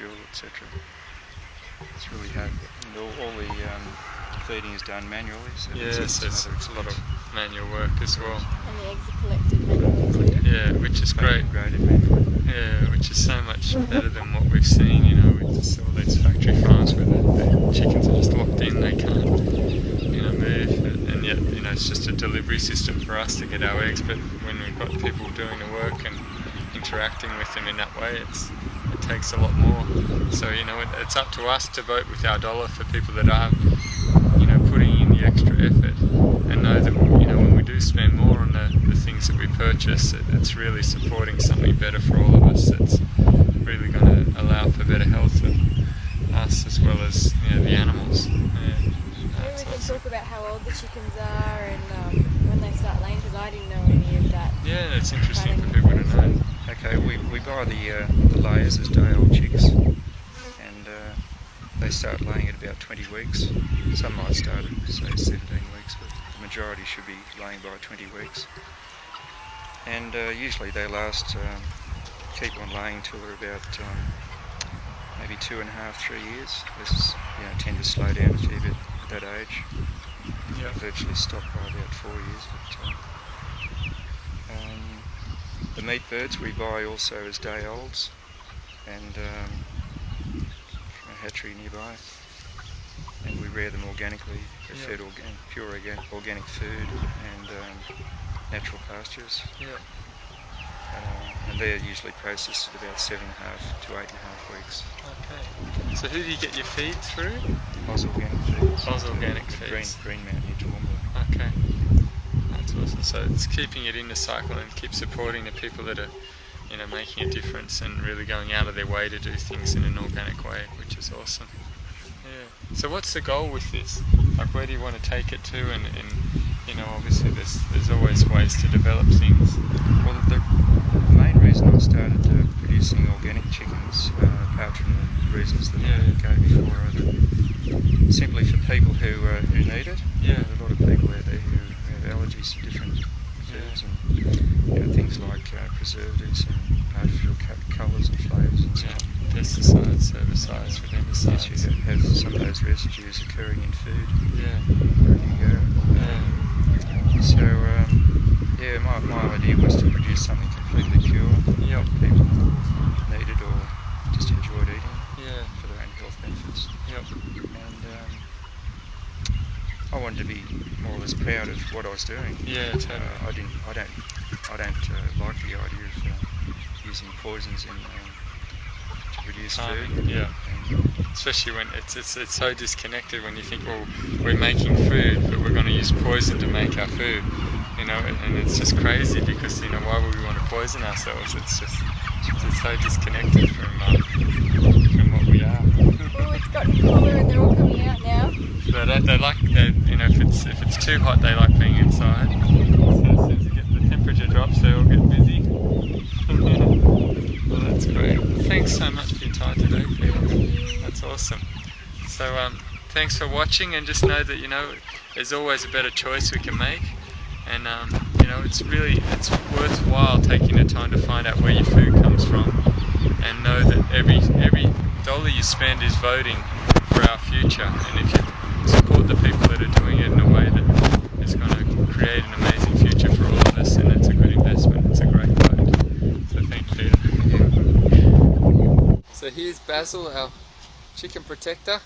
fuel, etc. It's really hard, and all the feeding is done manually, so Yes, it's it's another a lot of expense. manual work as well. And the eggs are collected manually too. Yeah, which is great. Plenty graded manually. Yeah, which is so much better than what we've seen, you know, with just all these factory farms where the chickens are just locked in, they can't, you know, move, and yet, you know, it's just a delivery system for us to get our eggs. But when we've got people doing the work and interacting with them in that way, it takes a lot more. So, you know, it's up to us to vote with our dollar for people that are, you know, putting in the extra effort, and know that, you know, when we do spend more on the things that we purchase, it's really supporting something better for all of us. It's really going to allow for better health of us as well as, you know, the animals. Yeah, Maybe that's we can awesome. talk about how old the chickens are and when they start laying, because I didn't know any of that Yeah, it's interesting kind for of people to info. know. So Okay, we buy the layers as day-old chicks, and they start laying at about 20 weeks. Some might start at, say, 17 weeks, but the majority should be laying by 20 weeks. And usually they last, keep on laying till they're about maybe 2.5, 3 years. They tend to slow down a fair bit at that age. Yeah. They virtually stop by about 4 years. But the meat birds we buy also as day-olds, and from a hatchery nearby. And we rear them organically. They're Yeah. fed pure organic food and natural pastures. Yeah. And they're usually processed at about 7.5 to 8.5 weeks. Okay. So who do you get your feed through? Oz Organic Feeds Oz at, Organic at Feeds. Greenmount near Toowoomba. Okay. That's awesome. So it's keeping it in the cycle and keep supporting the people that are, you know, making a difference and really going out of their way to do things in an organic way, which is awesome. Yeah. So what's the goal with this? Like, where do you want to take it to? And you know, obviously there's always ways to develop things. Well, the main reason I started producing organic chickens, apart from the reasons that Yeah. I gave before, are that simply for people who need it. Yeah. There are a lot of people out there who have allergies to different Yeah. foods, and things like preservatives and artificial colours and flavours and so Yeah. on. Pesticides, And herbicides, yes, you rodenticides. have some of those residues occurring in food Yeah. wherever you go. Yeah. So my idea was to produce something completely pure Yep. that people needed or just enjoyed eating Yeah. for their own health benefits. Yep. And I wanted to be more or less proud of what I was doing. Yeah. Totally. I don't like the idea of using poisons to produce food. Farming. Yeah. And Especially when it's so disconnected when you think, well, we're making food, but we're going to use poison to make our food, you know, and it's just crazy because, you know, why would we want to poison ourselves? It's so disconnected from what we are. oh, it's gotten cooler and they're all coming out now. They like, you know, if it's too hot, they like being inside. So as soon as the temperature drops, they all get busy. Well, that's great. Well, thanks so much for your time today, Peter. That's awesome. So thanks for watching, and just know that, you know, there's always a better choice we can make, and you know, it's worthwhile taking the time to find out where your food comes from, and know that every dollar you spend is voting for our future. And if you support the people that are doing it in a way that is going to create an amazing future for all of us, then it's a good investment. It's a great vote. So thanks, Peter. thank you. So here's Basil, our chicken protector,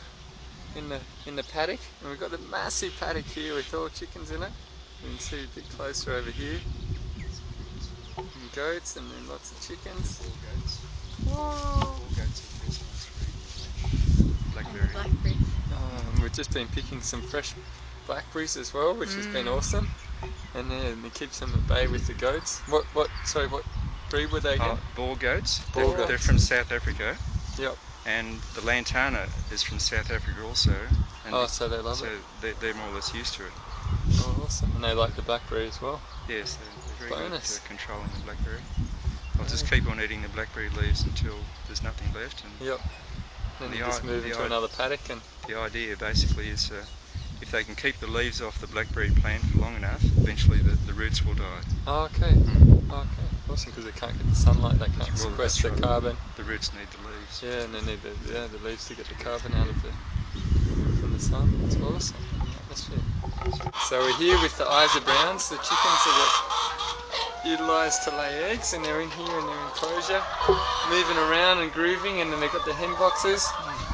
in the paddock, and we've got the massive paddock here with all chickens in it. You can see a bit closer over here, and goats, and then lots of chickens. 4 goats. Whoa. 4 goats are the best ones for eating And the blackberry. blackberries. And we've just been picking some fresh blackberries as well, which has been awesome. And then it keeps them at bay with the goats. Sorry, what breed were they again? Boar goats. Boar They're goats. from South Africa, Yep. and the lantana is from South Africa also. And Oh, so they love it. so they're more or less used to it. Oh, awesome. And they like the blackberry as well. Yes, they're very good Bonus. at controlling the blackberry. I'll just Great. keep on eating the blackberry leaves until there's nothing left. And Yep. Then the you just move into another paddock and the idea basically is if they can keep the leaves off the blackberry plant for long enough, eventually the roots will die. Oh, okay. Okay, awesome, because they can't get the sunlight, they can't Well, that's sequester right. carbon. The roots need the leaves. Yeah, and they need the leaves to get the carbon out of from the sun. It's awesome in the atmosphere. So we're here with the Isa Browns, the chickens that are utilised to lay eggs, and they're in here in their enclosure, moving around and grooving, and then they've got the hen boxes,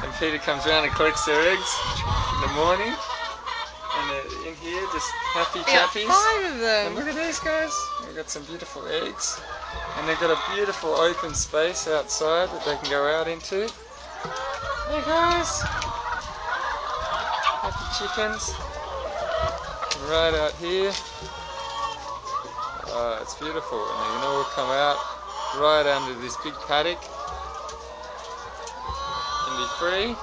and Peter comes around and collects their eggs in the morning, and they're in here just happy We got chappies. 5 of And look them. at these guys, we've got some beautiful eggs, and they've got a beautiful open space outside that they can go out into. Hey guys, happy chickens, right out here. It's beautiful, and they can all come out right under this big paddock and be free.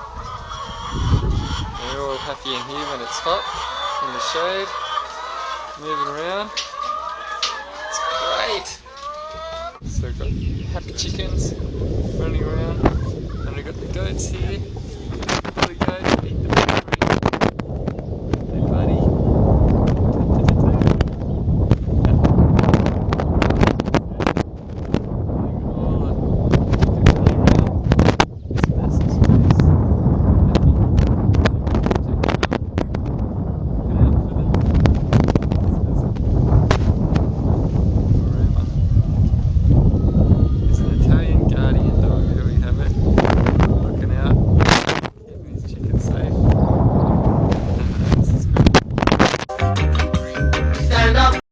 They're all happy in here when it's hot, in the shade, moving around. It's great. So we've got happy chickens running around, and we've got the goats here.